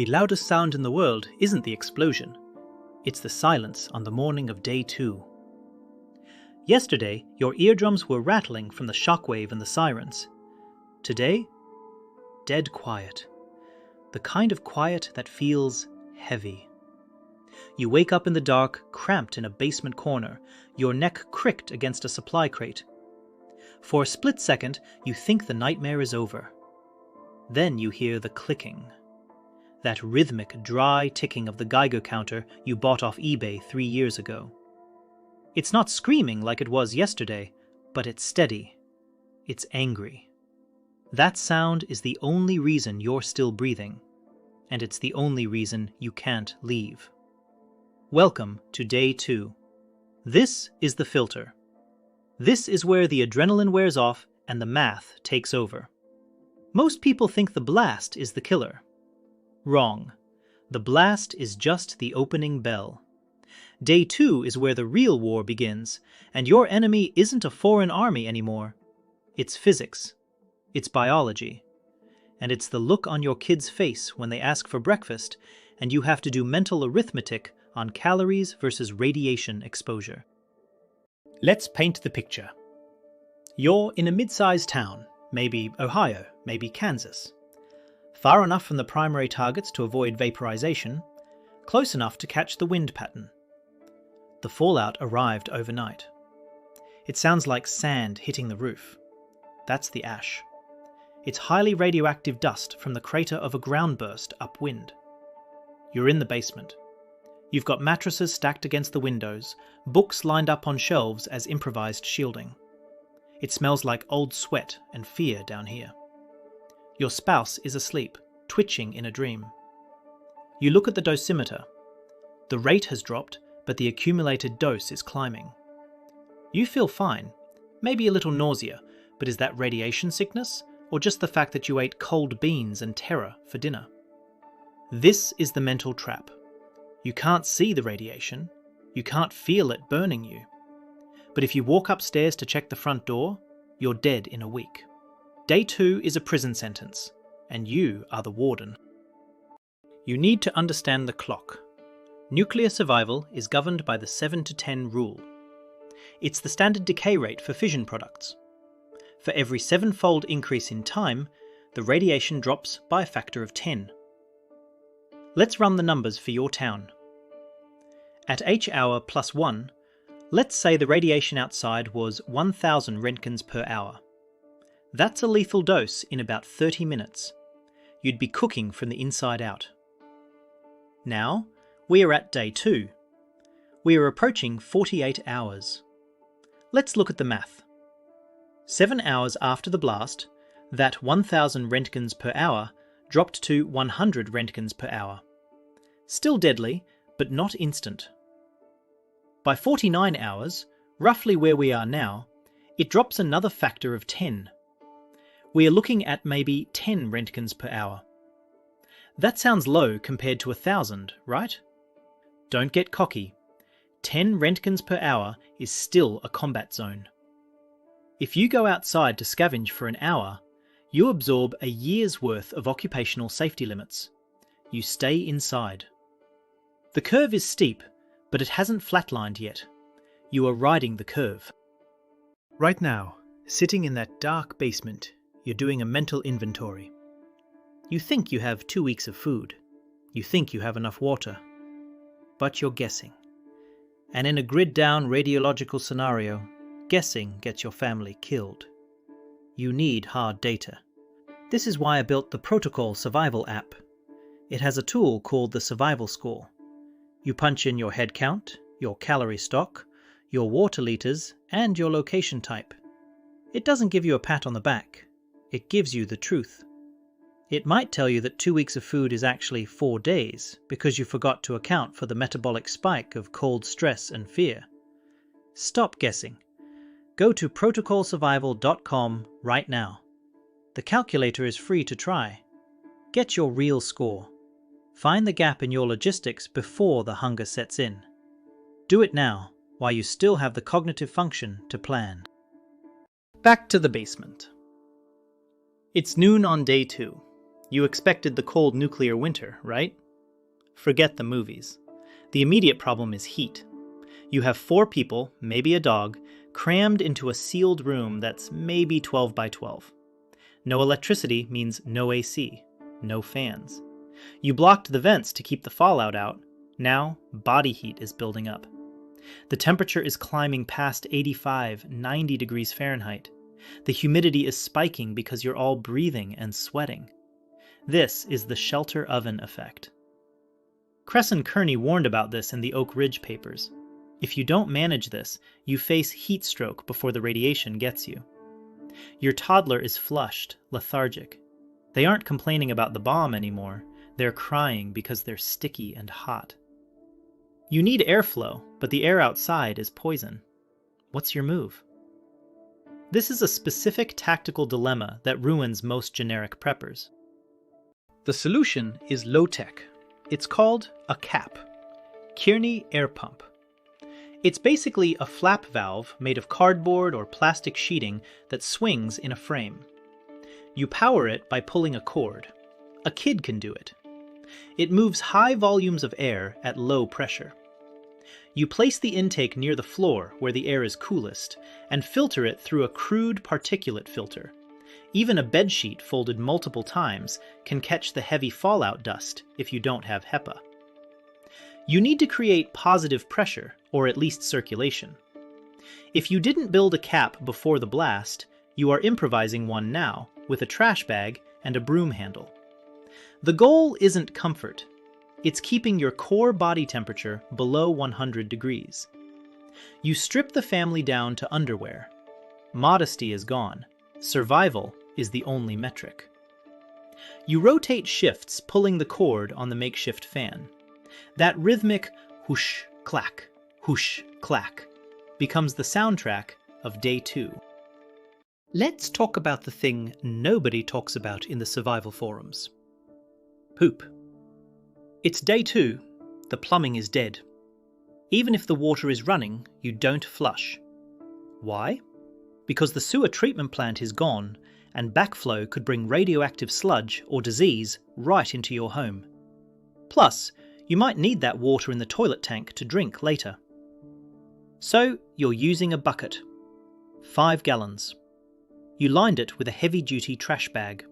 The loudest sound in the world isn't the explosion. It's the silence on the morning of day 2. Yesterday, your eardrums were rattling from the shockwave and the sirens. Today, dead quiet. The kind of quiet that feels heavy. You wake up in the dark, cramped in a basement corner, your neck cricked against a supply crate. For a split second, you think the nightmare is over. Then you hear the clicking. That rhythmic, dry ticking of the Geiger counter you bought off eBay 3 years ago. It's not screaming like it was yesterday, but it's steady. It's angry. That sound is the only reason you're still breathing, and it's the only reason you can't leave. Welcome to day 2. This is the filter. This is where the adrenaline wears off and the math takes over. Most people think the blast is the killer. Wrong. The blast is just the opening bell. Day 2 is where the real war begins, and your enemy isn't a foreign army anymore. It's physics. It's biology. And it's the look on your kid's face when they ask for breakfast, and you have to do mental arithmetic on calories versus radiation exposure. Let's paint the picture. You're in a mid-sized town, maybe Ohio, maybe Kansas. Far enough from the primary targets to avoid vaporization, close enough to catch the wind pattern. The fallout arrived overnight. It sounds like sand hitting the roof. That's the ash. It's highly radioactive dust from the crater of a ground burst upwind. You're in the basement. You've got mattresses stacked against the windows, books lined up on shelves as improvised shielding. It smells like old sweat and fear down here. Your spouse is asleep, twitching in a dream. You look at the dosimeter. The rate has dropped, but the accumulated dose is climbing. You feel fine, maybe a little nausea, but is that radiation sickness, or just the fact that you ate cold beans and terror for dinner? This is the mental trap. You can't see the radiation, you can't feel it burning you. But if you walk upstairs to check the front door, you're dead in a week. Day 2 is a prison sentence, and you are the warden. You need to understand the clock. Nuclear survival is governed by the 7 to 10 rule. It's the standard decay rate for fission products. For every 7-fold increase in time, the radiation drops by a factor of 10. Let's run the numbers for your town. At H-hour plus 1, let's say the radiation outside was 1,000 Roentgens per hour. That's a lethal dose in about 30 minutes. You'd be cooking from the inside out. Now, we are at day 2. We are approaching 48 hours. Let's look at the math. 7 hours after the blast, that 1,000 Roentgens per hour dropped to 100 Roentgens per hour. Still deadly, but not instant. By 49 hours, roughly where we are now, it drops another factor of 10. We are looking at maybe 10 Roentgens per hour. That sounds low compared to 1,000, right? Don't get cocky. 10 Roentgens per hour is still a combat zone. If you go outside to scavenge for an hour, you absorb a year's worth of occupational safety limits. You stay inside. The curve is steep, but it hasn't flatlined yet. You are riding the curve. Right now, sitting in that dark basement, you're doing a mental inventory. You think you have 2 weeks of food. You think you have enough water. But you're guessing. And in a grid-down radiological scenario, guessing gets your family killed. You need hard data. This is why I built the Protocol Survival app. It has a tool called the Survival Score. You punch in your head count, your calorie stock, your water liters, and your location type. It doesn't give you a pat on the back. It gives you the truth. It might tell you that 2 weeks of food is actually 4 days because you forgot to account for the metabolic spike of cold stress and fear. Stop guessing. Go to protocolsurvival.com right now. The calculator is free to try. Get your real score. Find the gap in your logistics before the hunger sets in. Do it now, while you still have the cognitive function to plan. Back to the basement. It's noon on day 2. You expected the cold nuclear winter, right? Forget the movies. The immediate problem is heat. You have 4 people, maybe a dog, crammed into a sealed room that's maybe 12 by 12. No electricity means no AC, no fans. You blocked the vents to keep the fallout out. Now, body heat is building up. The temperature is climbing past 85, 90 degrees Fahrenheit. The humidity is spiking because you're all breathing and sweating. This is the shelter oven effect. Kress and Kearny warned about this in the Oak Ridge papers. If you don't manage this, you face heat stroke before the radiation gets you. Your toddler is flushed, lethargic. They aren't complaining about the bomb anymore. They're crying because they're sticky and hot. You need airflow, but the air outside is poison. What's your move? This is a specific tactical dilemma that ruins most generic preppers. The solution is low-tech. It's called a CAP, Kearny Air Pump. It's basically a flap valve made of cardboard or plastic sheeting that swings in a frame. You power it by pulling a cord. A kid can do it. It moves high volumes of air at low pressure. You place the intake near the floor where the air is coolest and filter it through a crude particulate filter. Even a bedsheet folded multiple times can catch the heavy fallout dust if you don't have HEPA. You need to create positive pressure, or at least circulation. If you didn't build a cap before the blast, you are improvising one now with a trash bag and a broom handle. The goal isn't comfort. It's keeping your core body temperature below 100 degrees. You strip the family down to underwear. Modesty is gone. Survival is the only metric. You rotate shifts pulling the cord on the makeshift fan. That rhythmic whoosh, clack, whoosh, clack becomes the soundtrack of day 2. Let's talk about the thing nobody talks about in the survival forums. Poop. It's day 2. The plumbing is dead. Even if the water is running, you don't flush. Why? Because the sewer treatment plant is gone, and backflow could bring radioactive sludge or disease right into your home. Plus, you might need that water in the toilet tank to drink later. So, you're using a bucket. 5 gallons. You lined it with a heavy-duty trash bag.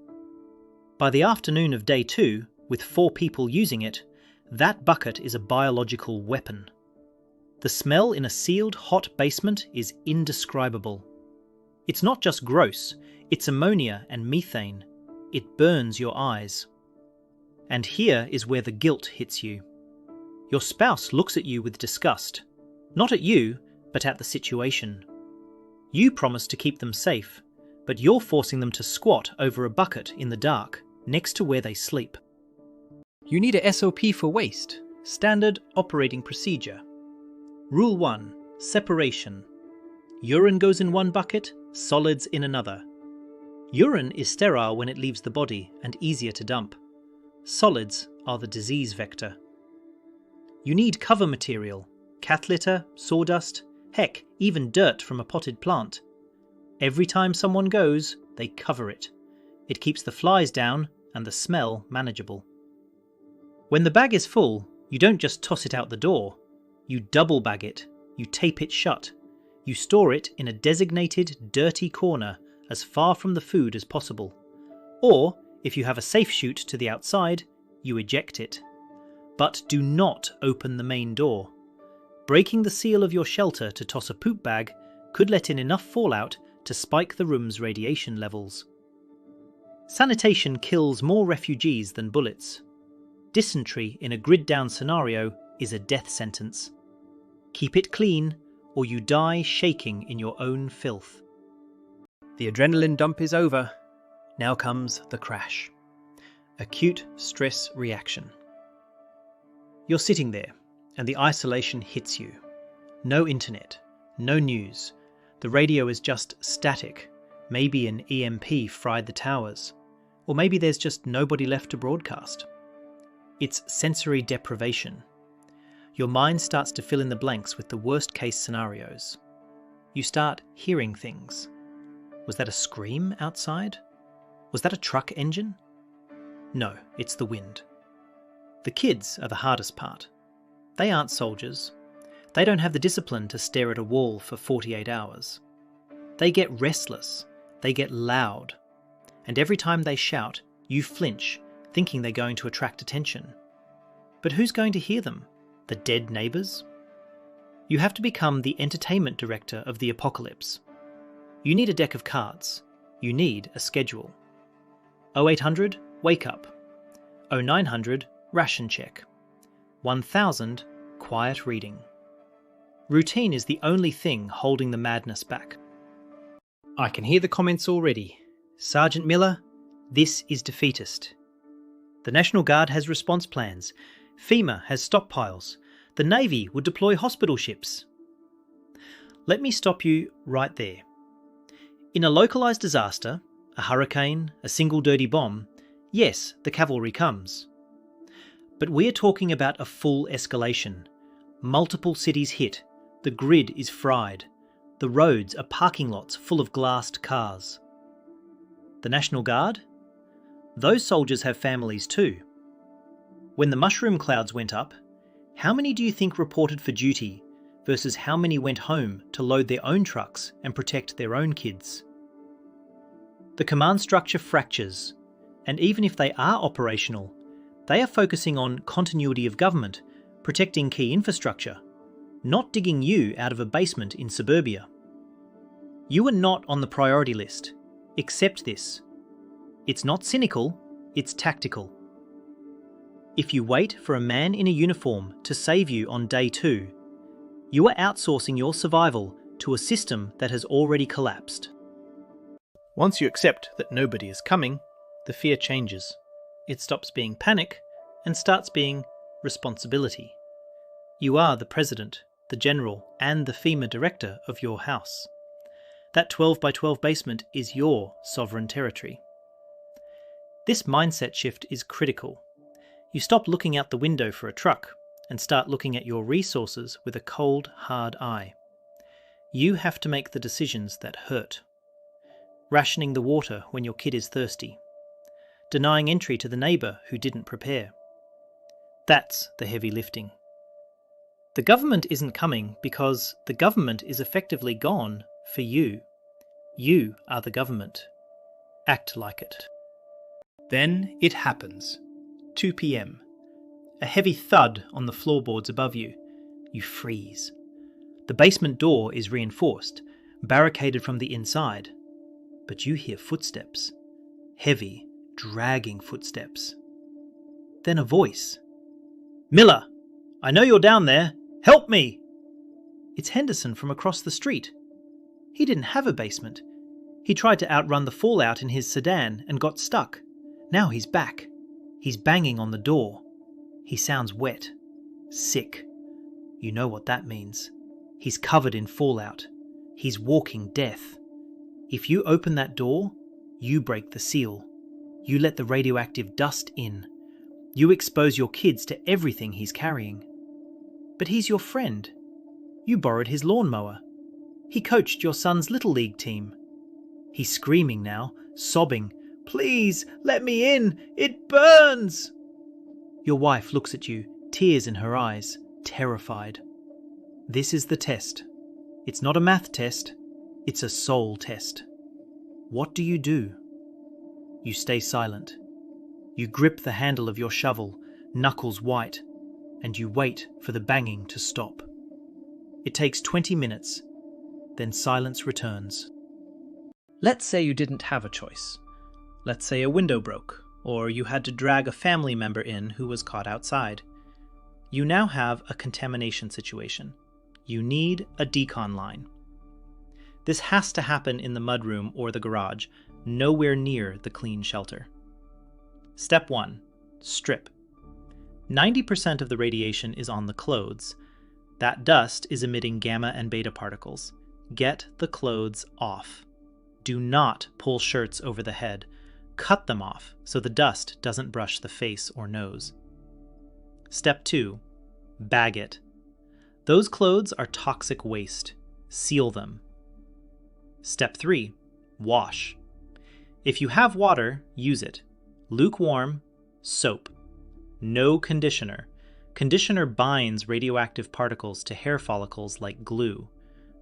By the afternoon of day 2, with 4 people using it, that bucket is a biological weapon. The smell in a sealed, hot basement is indescribable. It's not just gross, it's ammonia and methane. It burns your eyes. And here is where the guilt hits you. Your spouse looks at you with disgust. Not at you, but at the situation. You promised to keep them safe, but you're forcing them to squat over a bucket in the dark, next to where they sleep. You need a SOP for waste, Standard Operating Procedure. Rule 1. Separation. Urine goes in one bucket, solids in another. Urine is sterile when it leaves the body and easier to dump. Solids are the disease vector. You need cover material, cat litter, sawdust, heck, even dirt from a potted plant. Every time someone goes, they cover it. It keeps the flies down and the smell manageable. When the bag is full, you don't just toss it out the door. You double bag it, you tape it shut. You store it in a designated dirty corner as far from the food as possible. Or, if you have a safe chute to the outside, you eject it. But do not open the main door. Breaking the seal of your shelter to toss a poop bag could let in enough fallout to spike the room's radiation levels. Sanitation kills more refugees than bullets. Dysentery in a grid-down scenario is a death sentence. Keep it clean, or you die shaking in your own filth. The adrenaline dump is over. Now comes the crash. Acute stress reaction. You're sitting there, and the isolation hits you. No internet, no news. The radio is just static. Maybe an EMP fried the towers. Or maybe there's just nobody left to broadcast. It's sensory deprivation. Your mind starts to fill in the blanks with the worst-case scenarios. You start hearing things. Was that a scream outside? Was that a truck engine? No, it's the wind. The kids are the hardest part. They aren't soldiers. They don't have the discipline to stare at a wall for 48 hours. They get restless. They get loud. And every time they shout, you flinch, thinking they're going to attract attention. But who's going to hear them? The dead neighbours? You have to become the entertainment director of the apocalypse. You need a deck of cards. You need a schedule. 0800, wake up. 0900, ration check. 1000, quiet reading. Routine is the only thing holding the madness back. I can hear the comments already. Sergeant Miller, this is defeatist. The National Guard has response plans. FEMA has stockpiles. The Navy would deploy hospital ships. Let me stop you right there. In a localised disaster, a hurricane, a single dirty bomb, yes, the cavalry comes. But we're talking about a full escalation. Multiple cities hit. The grid is fried. The roads are parking lots full of glassed cars. The National Guard? Those soldiers have families too. When the mushroom clouds went up, how many do you think reported for duty versus how many went home to load their own trucks and protect their own kids? The command structure fractures, and even if they are operational, they are focusing on continuity of government, protecting key infrastructure, not digging you out of a basement in suburbia. You are not on the priority list. Accept this. It's not cynical, it's tactical. If you wait for a man in a uniform to save you on day 2, you are outsourcing your survival to a system that has already collapsed. Once you accept that nobody is coming, the fear changes. It stops being panic and starts being responsibility. You are the president, the general, and the FEMA director of your house. That 12 by 12 basement is your sovereign territory. This mindset shift is critical. You stop looking out the window for a truck and start looking at your resources with a cold, hard eye. You have to make the decisions that hurt. Rationing the water when your kid is thirsty. Denying entry to the neighbour who didn't prepare. That's the heavy lifting. The government isn't coming because the government is effectively gone for you. You are the government. Act like it. Then it happens. 2 p.m. A heavy thud on the floorboards above you. You freeze. The basement door is reinforced, barricaded from the inside. But you hear footsteps. Heavy, dragging footsteps. Then a voice. "Miller! I know you're down there. Help me!" It's Henderson from across the street. He didn't have a basement. He tried to outrun the fallout in his sedan and got stuck. Now he's back. He's banging on the door. He sounds wet. Sick. You know what that means. He's covered in fallout. He's walking death. If you open that door, you break the seal. You let the radioactive dust in. You expose your kids to everything he's carrying. But he's your friend. You borrowed his lawnmower. He coached your son's Little League team. He's screaming now, sobbing, "Please, let me in! It burns!" Your wife looks at you, tears in her eyes, terrified. This is the test. It's not a math test. It's a soul test. What do? You stay silent. You grip the handle of your shovel, knuckles white, and you wait for the banging to stop. It takes 20 minutes, then silence returns. Let's say you didn't have a choice. Let's say a window broke, or you had to drag a family member in who was caught outside. You now have a contamination situation. You need a decon line. This has to happen in the mudroom or the garage, nowhere near the clean shelter. Step 1. Strip. 90% of the radiation is on the clothes. That dust is emitting gamma and beta particles. Get the clothes off. Do not pull shirts over the head. Cut them off so the dust doesn't brush the face or nose. Step 2. Bag it. Those clothes are toxic waste. Seal them. Step 3. Wash. If you have water, use it. Lukewarm, Soap. No conditioner. Conditioner binds radioactive particles to hair follicles like glue.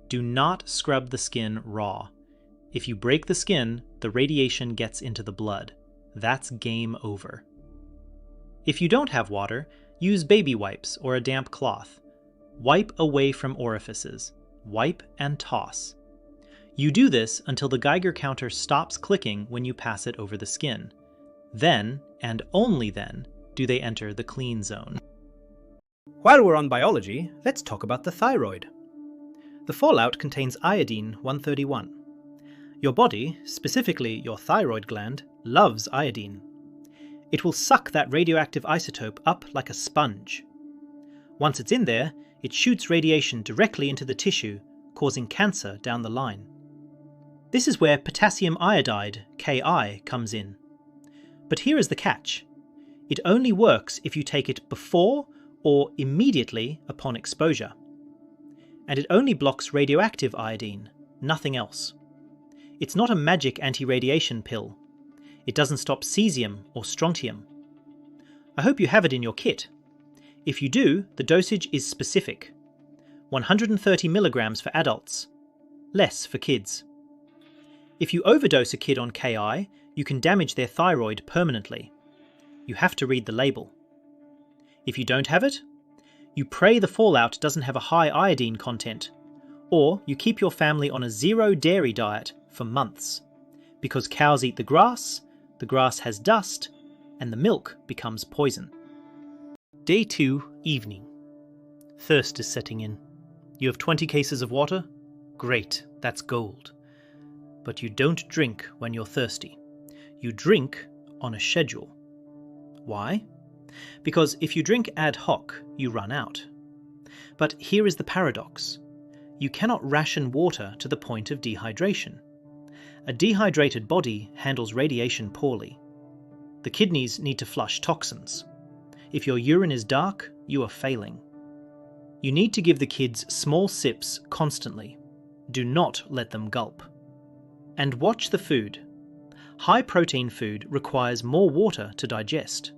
Do not scrub the skin raw. If you break the skin, the radiation gets into the blood. That's game over. If you don't have water, use baby wipes or a damp cloth. Wipe away from orifices. Wipe and toss. You do this until the Geiger counter stops clicking when you pass it over the skin. Then, and only then, do they enter the clean zone. While we're on biology, let's talk about the thyroid. The fallout contains iodine-131. Your body, specifically your thyroid gland, loves iodine. It will suck that radioactive isotope up like a sponge. Once it's in there, it shoots radiation directly into the tissue, causing cancer down the line. This is where potassium iodide, Ki, comes in. But here is the catch. It only works if you take it before or immediately upon exposure. And it only blocks radioactive iodine, nothing else. It's not a magic anti-radiation pill. It doesn't stop cesium or strontium. I hope you have it in your kit. If you do, the dosage is specific. 130 milligrams for adults, less for kids. If you overdose a kid on Ki, you can damage their thyroid permanently. You have to read the label. If you don't have it, you pray the fallout doesn't have a high iodine content, or you keep your family on a zero dairy diet for months, because cows eat the grass has dust, and the milk becomes poison. Day 2, evening. Thirst is setting in. You have 20 cases of water? Great, that's gold. But you don't drink when you're thirsty. You drink on a schedule. Why? Because if you drink ad hoc, you run out. But here is the paradox. You cannot ration water to the point of dehydration. A dehydrated body handles radiation poorly. The kidneys need to flush toxins. If your urine is dark, you are failing. You need to give the kids small sips constantly. Do not let them gulp. And watch the food. High-protein food requires more water to digest.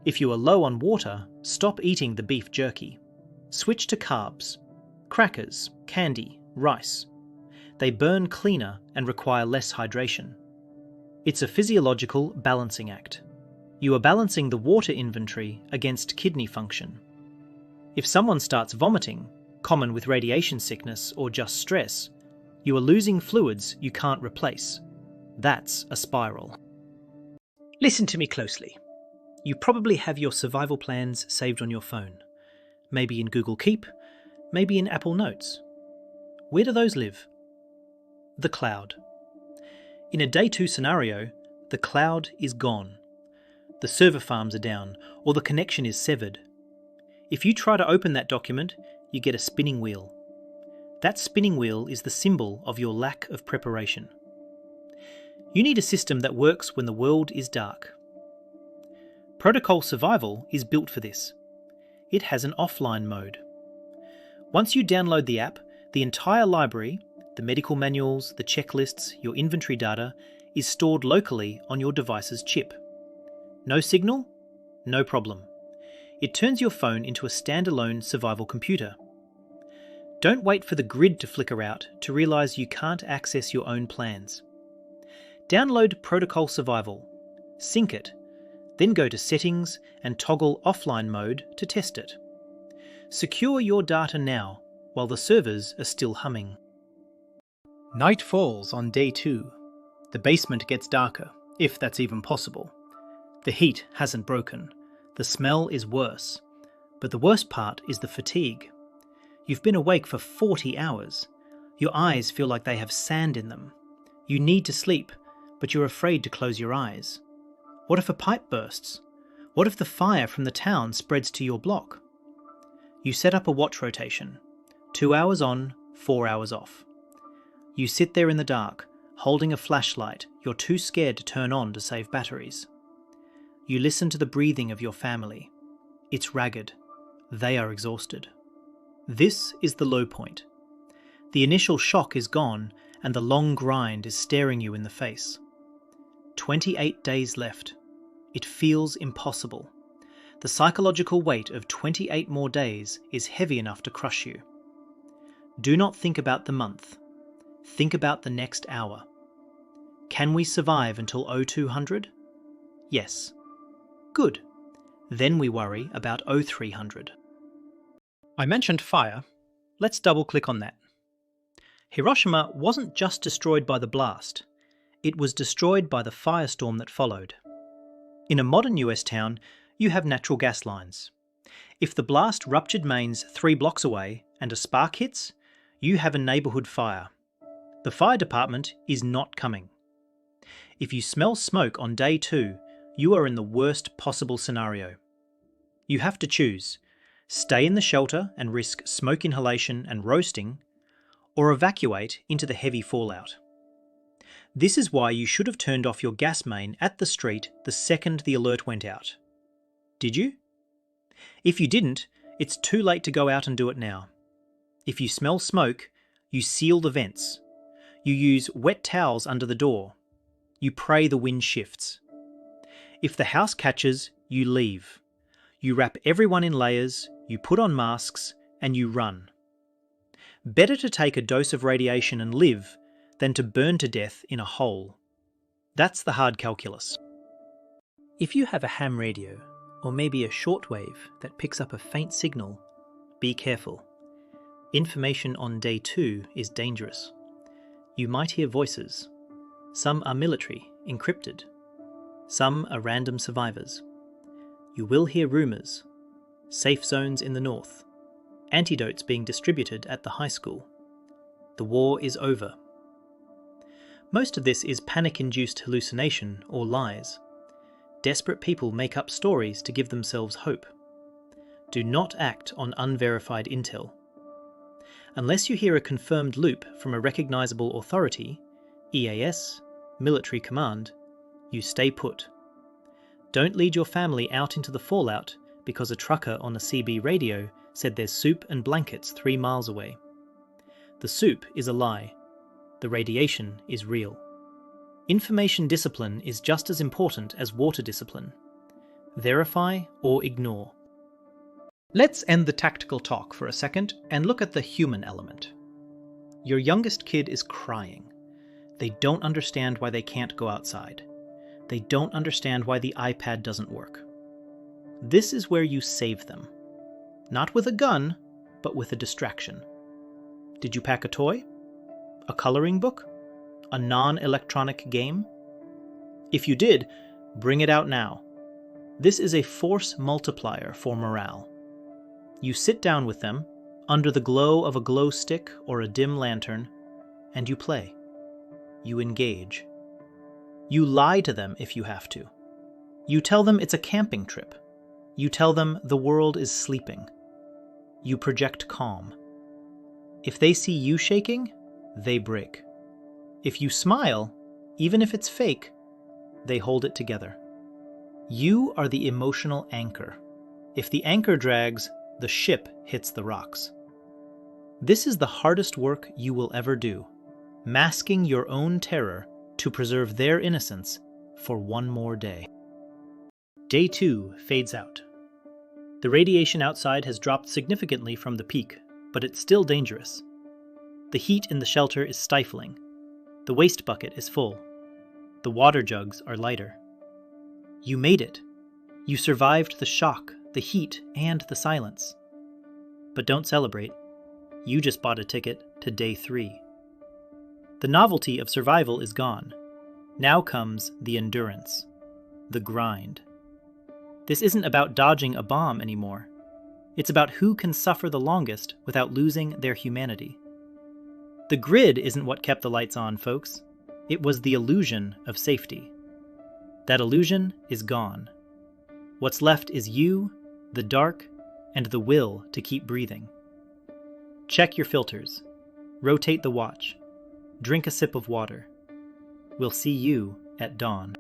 If you are low on water, stop eating the beef jerky. Switch to carbs. Crackers, candy, rice. They burn cleaner and require less hydration. It's a physiological balancing act. You are balancing the water inventory against kidney function. If someone starts vomiting, common with radiation sickness or just stress, you are losing fluids you can't replace. That's a spiral. Listen to me closely. You probably have your survival plans saved on your phone. Maybe in Google Keep, maybe in Apple Notes. Where do those live? The cloud. In a day 2 scenario, the cloud is gone. The server farms are down, or the connection is severed. If you try to open that document, you get a spinning wheel. That spinning wheel is the symbol of your lack of preparation. You need a system that works when the world is dark. Protocol Survival is built for this. It has an offline mode. Once you download the app, the entire library, the medical manuals, the checklists, your inventory data, is stored locally on your device's chip. No signal? No problem. It turns your phone into a standalone survival computer. Don't wait for the grid to flicker out to realise you can't access your own plans. Download Protocol Survival, sync it, then go to Settings and toggle Offline Mode to test it. Secure your data now while the servers are still humming. Night falls on day 2. The basement gets darker, if that's even possible. The heat hasn't broken. The smell is worse. But the worst part is the fatigue. You've been awake for 40 hours. Your eyes feel like they have sand in them. You need to sleep, but you're afraid to close your eyes. What if a pipe bursts? What if the fire from the town spreads to your block? You set up a watch rotation. 2 hours on, 4 hours off. You sit there in the dark, holding a flashlight you're too scared to turn on to save batteries. You listen to the breathing of your family. It's ragged. They are exhausted. This is the low point. The initial shock is gone and the long grind is staring you in the face. 28 days left. It feels impossible. The psychological weight of 28 more days is heavy enough to crush you. Do not think about the month. Think about the next hour. Can we survive until 0200? Yes. Good. Then we worry about 0300. I mentioned fire. Let's double-click on that. Hiroshima wasn't just destroyed by the blast. It was destroyed by the firestorm that followed. In a modern US town, you have natural gas lines. If the blast ruptured mains 3 blocks away and a spark hits, you have a neighbourhood fire. The fire department is not coming. If you smell smoke on day 2, you are in the worst possible scenario. You have to choose: stay in the shelter and risk smoke inhalation and roasting, or evacuate into the heavy fallout. This is why you should have turned off your gas main at the street the second the alert went out. Did you? If you didn't, it's too late to go out and do it now. If you smell smoke, you seal the vents. You use wet towels under the door. You pray the wind shifts. If the house catches, you leave. You wrap everyone in layers, you put on masks, and you run. Better to take a dose of radiation and live than to burn to death in a hole. That's the hard calculus. If you have a ham radio, or maybe a shortwave that picks up a faint signal, be careful. Information on day 2 is dangerous. You might hear voices. Some are military, encrypted. Some are random survivors. You will hear rumours. Safe zones in the north. Antidotes being distributed at the high school. The war is over. Most of this is panic-induced hallucination or lies. Desperate people make up stories to give themselves hope. Do not act on unverified intel. Unless you hear a confirmed loop from a recognisable authority, EAS, military command, you stay put. Don't lead your family out into the fallout because a trucker on a CB radio said there's soup and blankets 3 miles away. The soup is a lie. The radiation is real. Information discipline is just as important as water discipline. Verify or ignore. Let's end the tactical talk for a second and look at the human element. Your youngest kid is crying. They don't understand why they can't go outside. They don't understand why the iPad doesn't work. This is where you save them. Not with a gun, but with a distraction. Did you pack a toy? A coloring book? A non-electronic game? If you did, bring it out now. This is a force multiplier for morale. You sit down with them, under the glow of a glow stick or a dim lantern, and you play. You engage. You lie to them if you have to. You tell them it's a camping trip. You tell them the world is sleeping. You project calm. If they see you shaking, they break. If you smile, even if it's fake, they hold it together. You are the emotional anchor. If the anchor drags, the ship hits the rocks. This is the hardest work you will ever do, masking your own terror to preserve their innocence for one more day. Day 2 fades out. The radiation outside has dropped significantly from the peak, but it's still dangerous. The heat in the shelter is stifling. The waste bucket is full. The water jugs are lighter. You made it. You survived the shock, the heat, and the silence. But don't celebrate. You just bought a ticket to day 3. The novelty of survival is gone. Now comes the endurance, the grind. This isn't about dodging a bomb anymore. It's about who can suffer the longest without losing their humanity. The grid isn't what kept the lights on, folks. It was the illusion of safety. That illusion is gone. What's left is you, the dark, and the will to keep breathing. Check your filters. Rotate the watch. Drink a sip of water. We'll see you at dawn.